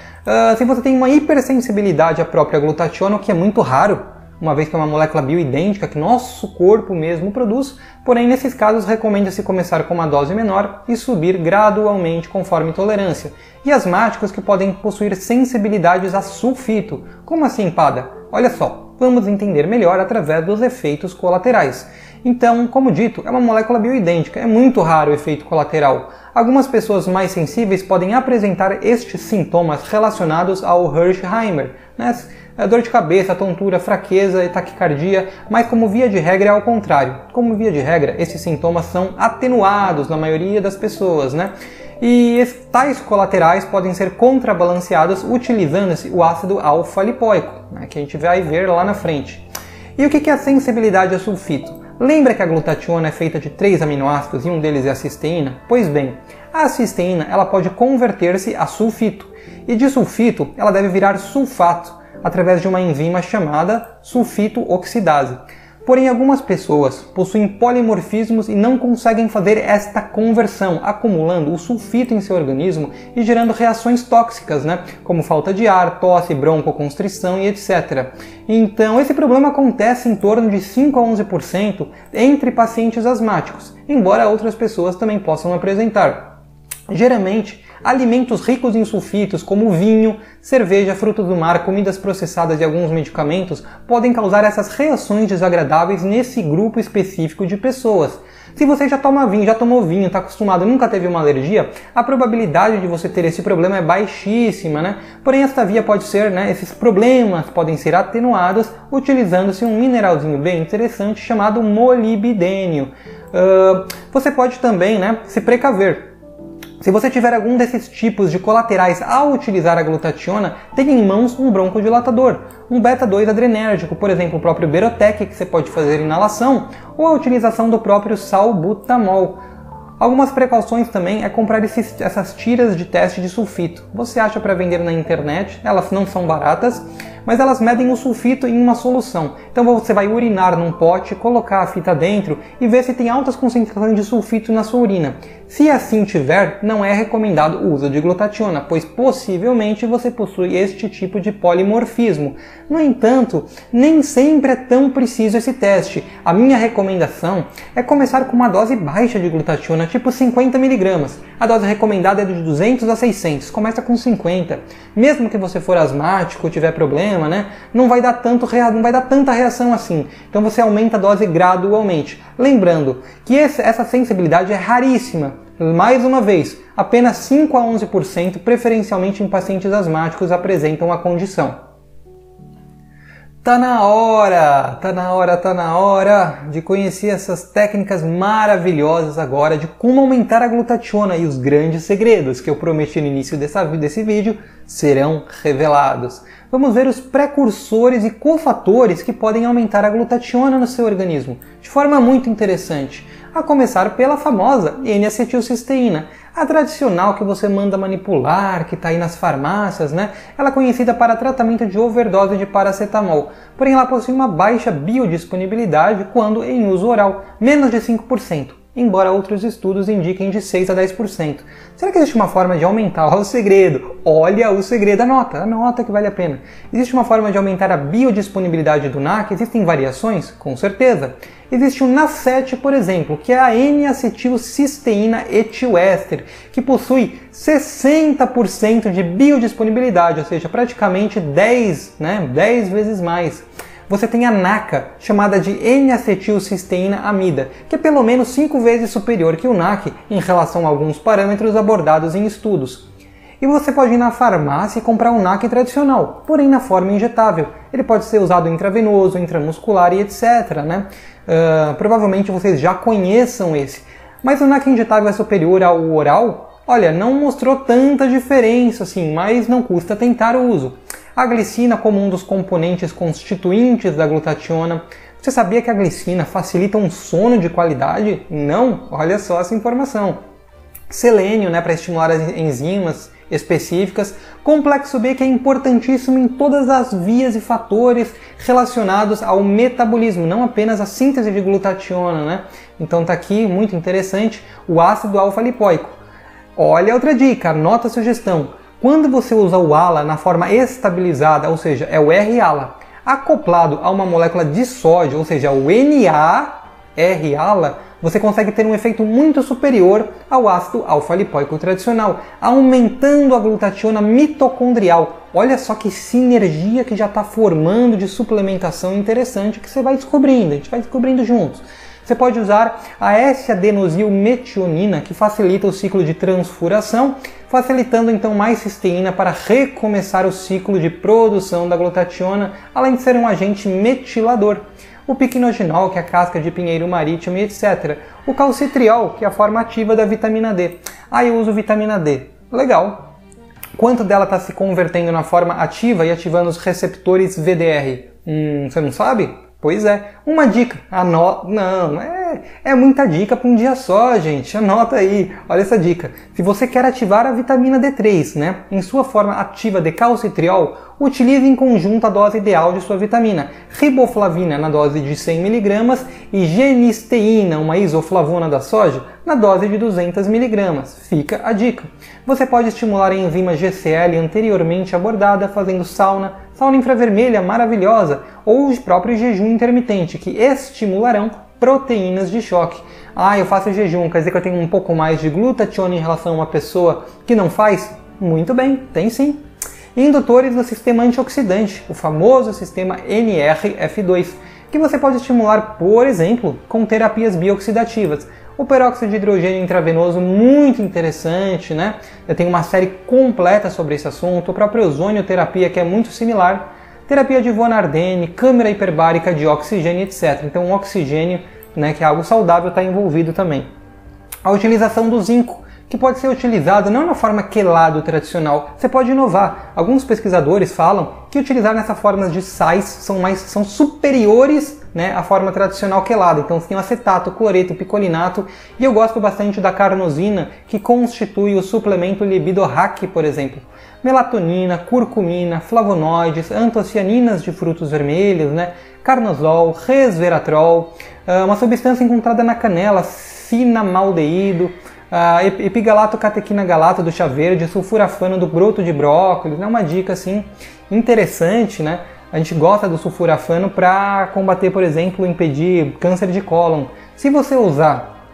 [SPEAKER 1] Se você tem uma hipersensibilidade à própria glutationa, o que é muito raro, uma vez que é uma molécula bioidêntica que nosso corpo mesmo produz, porém nesses casos recomenda-se começar com uma dose menor e subir gradualmente conforme tolerância. E asmáticos que podem possuir sensibilidades a sulfito. Como assim, Pada? Olha só, vamos entender melhor através dos efeitos colaterais. Então, como dito, é uma molécula bioidêntica, é muito raro o efeito colateral. Algumas pessoas mais sensíveis podem apresentar estes sintomas relacionados ao Hersheimer, né? Dor de cabeça, tontura, fraqueza e taquicardia, mas como via de regra é ao contrário. Como via de regra, esses sintomas são atenuados na maioria das pessoas, né? E tais colaterais podem ser contrabalanceados utilizando-se o ácido alfa-lipoico, né, que a gente vai ver lá na frente. E o que é a sensibilidade a sulfito? Lembra que a glutationa é feita de 3 aminoácidos e um deles é a cisteína? Pois bem, a cisteína ela pode converter-se a sulfito, e de sulfito ela deve virar sulfato, através de uma enzima chamada sulfito-oxidase. Porém, algumas pessoas possuem polimorfismos e não conseguem fazer esta conversão, acumulando o sulfito em seu organismo e gerando reações tóxicas, né? Como falta de ar, tosse, broncoconstrição e etc. Então, esse problema acontece em torno de 5 a 11% entre pacientes asmáticos, embora outras pessoas também possam apresentar. Geralmente, alimentos ricos em sulfitos, como vinho, cerveja, frutos do mar, comidas processadas e alguns medicamentos, podem causar essas reações desagradáveis nesse grupo específico de pessoas. Se você já toma vinho, já tomou vinho, está acostumado, nunca teve uma alergia, a probabilidade de você ter esse problema é baixíssima, né? Porém, esta via pode ser, né, esses problemas podem ser atenuados utilizando-se um mineralzinho bem interessante chamado molibdênio. Você pode também, né, se precaver. Se você tiver algum desses tipos de colaterais ao utilizar a glutationa, tenha em mãos um broncodilatador, um beta-2 adrenérgico, por exemplo, o próprio Berotec, que você pode fazer inalação, ou a utilização do próprio salbutamol. Algumas precauções também é comprar essas tiras de teste de sulfito. Você acha para vender na internet, elas não são baratas, mas elas medem o sulfito em uma solução. Então você vai urinar num pote, colocar a fita dentro e ver se tem altas concentrações de sulfito na sua urina. Se assim tiver, não é recomendado o uso de glutationa, pois possivelmente você possui este tipo de polimorfismo. No entanto, nem sempre é tão preciso esse teste. A minha recomendação é começar com uma dose baixa de glutationa, tipo 50 mg. A dose recomendada é de 200 a 600, começa com 50. Mesmo que você for asmático ou tiver problema, né, não vai dar tanta reação assim. Então você aumenta a dose gradualmente. Lembrando que essa sensibilidade é raríssima. Mais uma vez, apenas 5 a 11%, preferencialmente em pacientes asmáticos, apresentam a condição. Tá na hora de conhecer essas técnicas maravilhosas agora de como aumentar a glutationa, e os grandes segredos que eu prometi no início desse vídeo serão revelados. Vamos ver os precursores e cofatores que podem aumentar a glutationa no seu organismo, de forma muito interessante. A começar pela famosa N-acetilcisteína, a tradicional que você manda manipular, que está aí nas farmácias, né? Ela é conhecida para tratamento de overdose de paracetamol, porém ela possui uma baixa biodisponibilidade quando em uso oral, menos de 5%. Embora outros estudos indiquem de 6 a 10%. Será que existe uma forma de aumentar? Olha o segredo! Olha o segredo, anota que vale a pena. Existe uma forma de aumentar a biodisponibilidade do NAC? Existem variações? Com certeza. Existe o NAC7, por exemplo, que é a N-acetilcisteína etiléster, que possui 60% de biodisponibilidade, ou seja, praticamente 10 vezes mais. Você tem a NACA, chamada de N-acetilcisteína amida, que é pelo menos 5 vezes superior que o NAC em relação a alguns parâmetros abordados em estudos. E você pode ir na farmácia e comprar um NAC tradicional, porém na forma injetável. Ele pode ser usado intravenoso, intramuscular e etc. Né? Provavelmente vocês já conheçam esse. Mas o NAC injetável é superior ao oral? Olha, não mostrou tanta diferença assim, mas não custa tentar o uso. A glicina como um dos componentes constituintes da glutationa. Você sabia que a glicina facilita um sono de qualidade? Não? Olha só essa informação. Selênio, para estimular as enzimas específicas. Complexo B, que é importantíssimo em todas as vias e fatores relacionados ao metabolismo, não apenas a síntese de glutationa, né? Então tá aqui, muito interessante, o ácido alfa-lipoico. Olha outra dica, anota a sugestão. Quando você usa o ALA na forma estabilizada, ou seja, é o R-ALA, acoplado a uma molécula de sódio, ou seja, o NA-R-ALA, você consegue ter um efeito muito superior ao ácido alfa-lipoico tradicional, aumentando a glutationa mitocondrial. Olha só que sinergia que já está formando de suplementação interessante que você vai descobrindo, a gente vai descobrindo juntos. Você pode usar a S-adenosilmetionina, que facilita o ciclo de transfuração, facilitando então mais cisteína para recomeçar o ciclo de produção da glutationa, além de ser um agente metilador. O piquenogenol, que é a casca de pinheiro marítimo e etc. O calcitriol, que é a forma ativa da vitamina D. Eu uso vitamina D. Legal. Quanto dela está se convertendo na forma ativa e ativando os receptores VDR? Você não sabe? Pois é, uma dica, É muita dica para um dia só, gente. Anota aí, olha essa dica. Se você quer ativar a vitamina D3, né, em sua forma ativa de calcitriol, utilize em conjunto a dose ideal de sua vitamina. Riboflavina na dose de 100 mg e genisteína, uma isoflavona da soja, na dose de 200 mg. Fica a dica. Você pode estimular a enzima GCL anteriormente abordada fazendo sauna infravermelha maravilhosa ou o próprio jejum intermitente, que estimularão proteínas de choque. Ah, eu faço jejum, quer dizer que eu tenho um pouco mais de glutationa em relação a uma pessoa que não faz? Muito bem, tem sim. Indutores do sistema antioxidante, o famoso sistema NRF2, que você pode estimular, por exemplo, com terapias bioxidativas. O peróxido de hidrogênio intravenoso, muito interessante, né? Eu tenho uma série completa sobre esse assunto, a própria ozonioterapia, que é muito similar, terapia de von Ardenne, câmara hiperbárica de oxigênio, etc. Então o oxigênio, né, que é algo saudável, está envolvido também. A utilização do zinco, que pode ser utilizado não na forma quelado tradicional, você pode inovar. Alguns pesquisadores falam que utilizar nessa forma de sais são superiores, né, à forma tradicional quelada. Então você tem o acetato, cloreto, picolinato, e eu gosto bastante da carnosina, que constitui o suplemento libido-hack, por exemplo. Melatonina, curcumina, flavonoides, antocianinas de frutos vermelhos, né, carnosol, resveratrol, uma substância encontrada na canela, cinnamaldeído, epigalato catequina galato do chá verde, sulfurafano do broto de brócolis, é uma dica assim interessante, né? A gente gosta do sulfurafano para combater, por exemplo, impedir câncer de cólon. Se você usar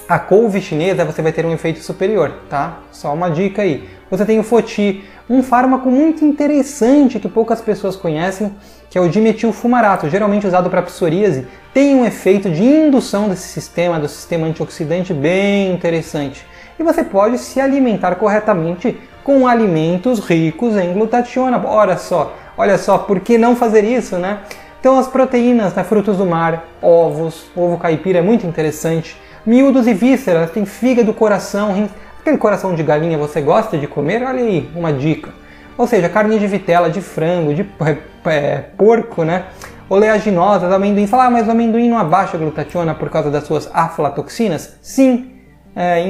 [SPEAKER 1] a couve chinesa, você vai ter um efeito superior, tá? Só uma dica aí. Você tem o Foti, um fármaco muito interessante que poucas pessoas conhecem, que é o dimetilfumarato, geralmente usado para psoríase, tem um efeito de indução do sistema antioxidante bem interessante. E você pode se alimentar corretamente com alimentos ricos em glutationa. Olha só, por que não fazer isso, né? Então as proteínas, né, frutos do mar, ovos, ovo caipira é muito interessante, miúdos e vísceras, tem fígado, coração, rins. Aquele coração de galinha você gosta de comer? Olha aí, uma dica. Ou seja, carne de vitela, de frango, de porco, né? Oleaginosas, amendoim. Fala, mas o amendoim não abaixa a glutationa por causa das suas aflatoxinas? Sim,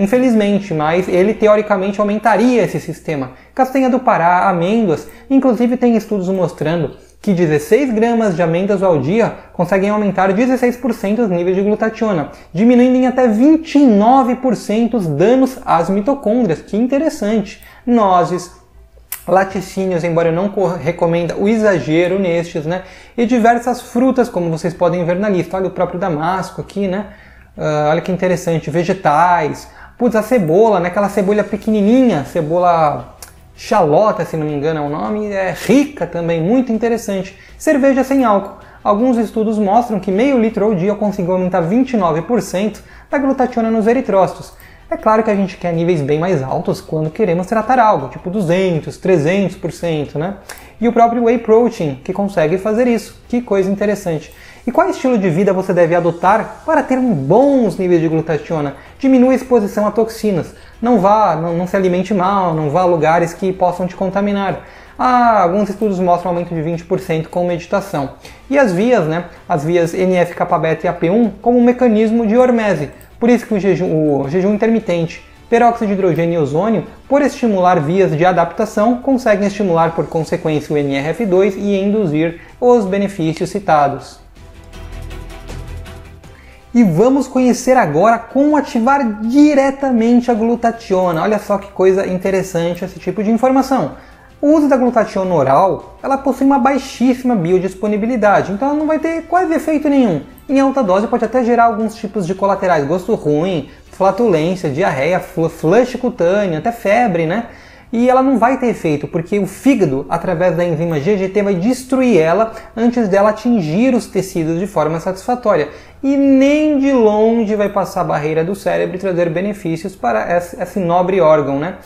[SPEAKER 1] infelizmente, mas ele teoricamente aumentaria esse sistema. Castanha do Pará, amêndoas, inclusive tem estudos mostrando que 16 gramas de amêndoas ao dia conseguem aumentar 16% os níveis de glutationa, diminuindo em até 29% os danos às mitocôndrias. Que interessante! Nozes, laticínios, embora eu não recomenda o exagero nestes, né? E diversas frutas, como vocês podem ver na lista. Olha o próprio damasco aqui, né? Olha que interessante, vegetais. Putz, a cebola, né? Aquela cebola pequenininha, cebola xalota, se não me engano é o nome, é rica também, muito interessante. Cerveja sem álcool. Alguns estudos mostram que meio litro ao dia conseguiu aumentar 29% da glutationa nos eritrócitos. É claro que a gente quer níveis bem mais altos quando queremos tratar algo, tipo 200, 300%, né? E o próprio Whey Protein, que consegue fazer isso. Que coisa interessante. E qual estilo de vida você deve adotar para ter bons níveis de glutationa? Diminua a exposição a toxinas. Não se alimente mal, não vá a lugares que possam te contaminar. Alguns estudos mostram aumento de 20% com meditação. E as vias, né? As vias NF-kappa-beta e AP1 como um mecanismo de hormese. Por isso que o jejum intermitente, peróxido de hidrogênio e ozônio, por estimular vias de adaptação, conseguem estimular por consequência o NRF2 e induzir os benefícios citados. E vamos conhecer agora como ativar diretamente a glutationa. Olha só que coisa interessante esse tipo de informação. O uso da glutationa oral, ela possui uma baixíssima biodisponibilidade, então ela não vai ter quase efeito nenhum. Em alta dose pode até gerar alguns tipos de colaterais, gosto ruim, flatulência, diarreia, flush cutâneo, até febre, né? E ela não vai ter efeito, porque o fígado, através da enzima GGT, vai destruir ela antes dela atingir os tecidos de forma satisfatória. E nem de longe vai passar a barreira do cérebro e trazer benefícios para esse nobre órgão, né?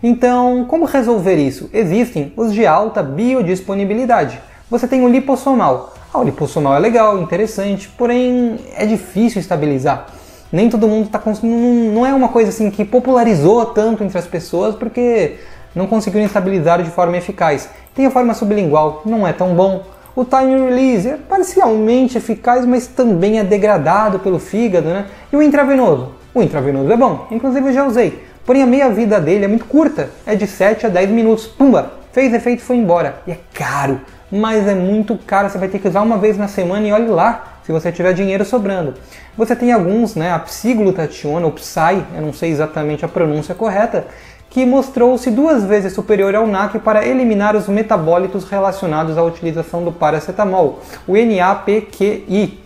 [SPEAKER 1] Então, como resolver isso? Existem os de alta biodisponibilidade. Você tem o lipossomal. O lipossomal é legal, interessante, porém é difícil estabilizar. Nem todo mundo está conseguindo, não é uma coisa assim que popularizou tanto entre as pessoas porque não conseguiram estabilizar de forma eficaz. Tem a forma sublingual, não é tão bom. O time release é parcialmente eficaz, mas também é degradado pelo fígado, né? E o intravenoso? O intravenoso é bom, inclusive eu já usei. Porém a meia-vida dele é muito curta, é de 7 a 10 minutos. Pumba! Fez efeito e foi embora. E é caro, mas é muito caro, você vai ter que usar uma vez na semana e olhe lá, se você tiver dinheiro sobrando. Você tem alguns, né, a psiglutationa, ou Psy, eu não sei exatamente a pronúncia correta, que mostrou-se 2 vezes superior ao NAC para eliminar os metabólitos relacionados à utilização do paracetamol, o NAPQI.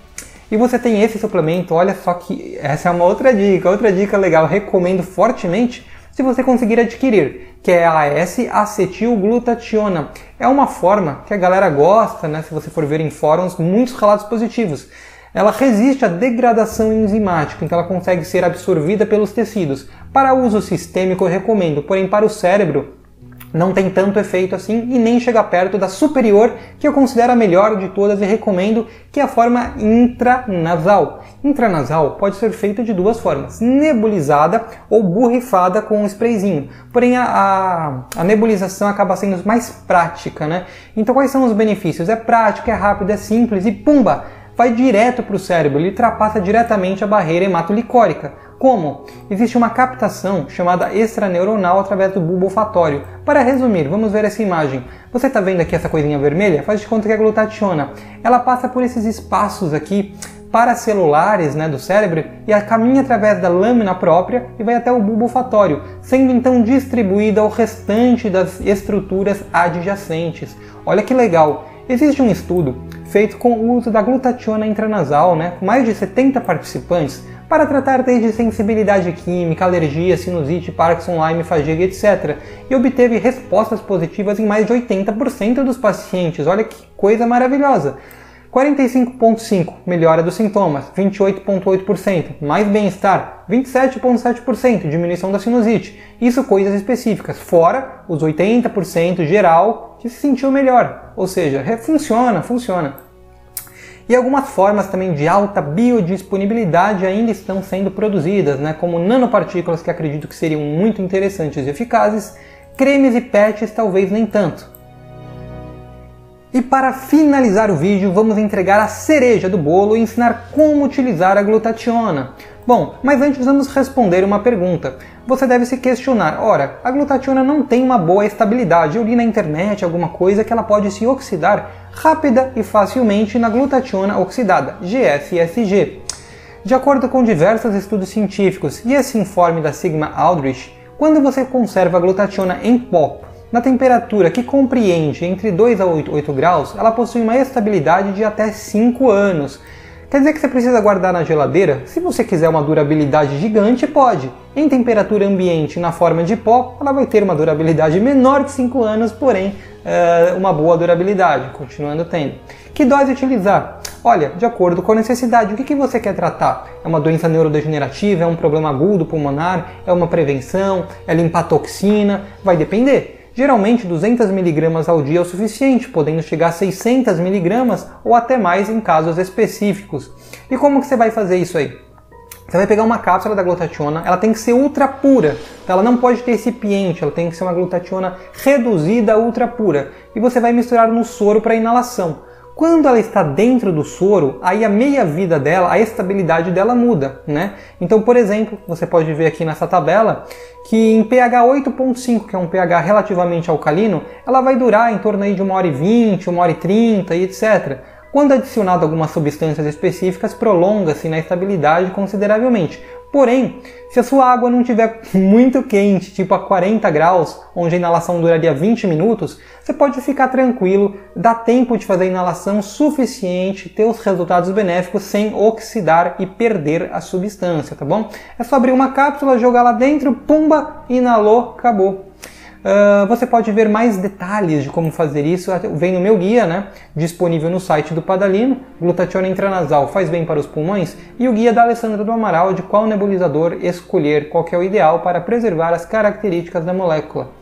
[SPEAKER 1] E você tem esse suplemento, olha só que essa é uma outra dica legal, recomendo fortemente se você conseguir adquirir, que é a S-acetilglutationa. É uma forma que a galera gosta, né? Se você for ver em fóruns, muitos relatos positivos. Ela resiste à degradação enzimática, então ela consegue ser absorvida pelos tecidos. Para uso sistêmico eu recomendo, porém para o cérebro não tem tanto efeito assim e nem chega perto da superior, que eu considero a melhor de todas e recomendo, que é a forma intranasal. Intranasal pode ser feita de 2 formas, nebulizada ou borrifada com um sprayzinho. Porém a nebulização acaba sendo mais prática, né? Então quais são os benefícios? É prático, é rápido, é simples e pumba! Vai direto para o cérebro, ele ultrapassa diretamente a barreira hematolicórica. Como? Existe uma captação chamada extraneuronal através do bulbo olfatório. Para resumir, vamos ver essa imagem. Você está vendo aqui essa coisinha vermelha? Faz de conta que é a glutationa. Ela passa por esses espaços aqui paracelulares, né, do cérebro e caminha através da lâmina própria e vai até o bulbo olfatório, sendo então distribuída ao restante das estruturas adjacentes. Olha que legal! Existe um estudo feito com o uso da glutationa intranasal, né, com mais de 70 participantes, para tratar desde sensibilidade química, alergia, sinusite, Parkinson, Lyme, fadiga, etc. E obteve respostas positivas em mais de 80% dos pacientes. Olha que coisa maravilhosa! 45,5% melhora dos sintomas, 28,8% mais bem-estar, 27,7% diminuição da sinusite. Isso coisas específicas, fora os 80% geral que se sentiu melhor. Ou seja, funciona. E algumas formas também de alta biodisponibilidade ainda estão sendo produzidas, né, como nanopartículas que acredito que seriam muito interessantes e eficazes, cremes e patches talvez nem tanto. E para finalizar o vídeo, vamos entregar a cereja do bolo e ensinar como utilizar a glutationa. Bom, mas antes vamos responder uma pergunta. Você deve se questionar, ora, a glutationa não tem uma boa estabilidade. Eu li na internet alguma coisa que ela pode se oxidar rápida e facilmente na glutationa oxidada, GSSG. De acordo com diversos estudos científicos e esse informe da Sigma Aldrich, quando você conserva a glutationa em pó, na temperatura que compreende entre 2 a 8 graus, ela possui uma estabilidade de até 5 anos. Quer dizer que você precisa guardar na geladeira? Se você quiser uma durabilidade gigante, pode. Em temperatura ambiente na forma de pó, ela vai ter uma durabilidade menor de 5 anos, porém uma boa durabilidade, continuando tendo. Que dose utilizar? Olha, de acordo com a necessidade, o que você quer tratar? É uma doença neurodegenerativa? É um problema agudo pulmonar? É uma prevenção? É limpar toxina? Vai depender. Geralmente 200 mg ao dia é o suficiente, podendo chegar a 600 mg ou até mais em casos específicos. E como que você vai fazer isso aí? Você vai pegar uma cápsula da glutationa, ela tem que ser ultra pura, então ela não pode ter recipiente, ela tem que ser uma glutationa reduzida a ultra pura. E você vai misturar no soro para inalação. Quando ela está dentro do soro, aí a meia-vida dela, a estabilidade dela muda, né? Então, por exemplo, você pode ver aqui nessa tabela que em pH 8.5, que é um pH relativamente alcalino, ela vai durar em torno aí de 1h20, 1h30 e etc. Quando adicionado algumas substâncias específicas, prolonga-se na estabilidade consideravelmente. Porém, se a sua água não estiver muito quente, tipo a 40 graus, onde a inalação duraria 20 minutos, você pode ficar tranquilo, dá tempo de fazer a inalação suficiente, ter os resultados benéficos sem oxidar e perder a substância, tá bom? É só abrir uma cápsula, jogar lá dentro, pumba, inalou, acabou. Você pode ver mais detalhes de como fazer isso, vem no meu guia, né, disponível no site do Padalino, glutationa intranasal faz bem para os pulmões, e o guia da Alessandra do Amaral de qual nebulizador escolher, qual que é o ideal para preservar as características da molécula.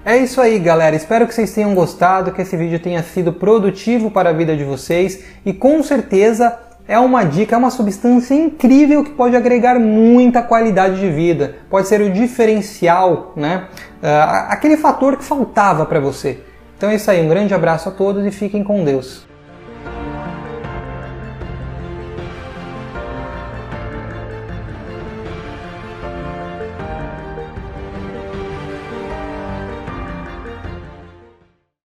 [SPEAKER 1] É isso aí, galera, espero que vocês tenham gostado, que esse vídeo tenha sido produtivo para a vida de vocês, e com certeza é uma dica, é uma substância incrível que pode agregar muita qualidade de vida. Pode ser o diferencial, né? Aquele fator que faltava para você. Então é isso aí, um grande abraço a todos e fiquem com Deus.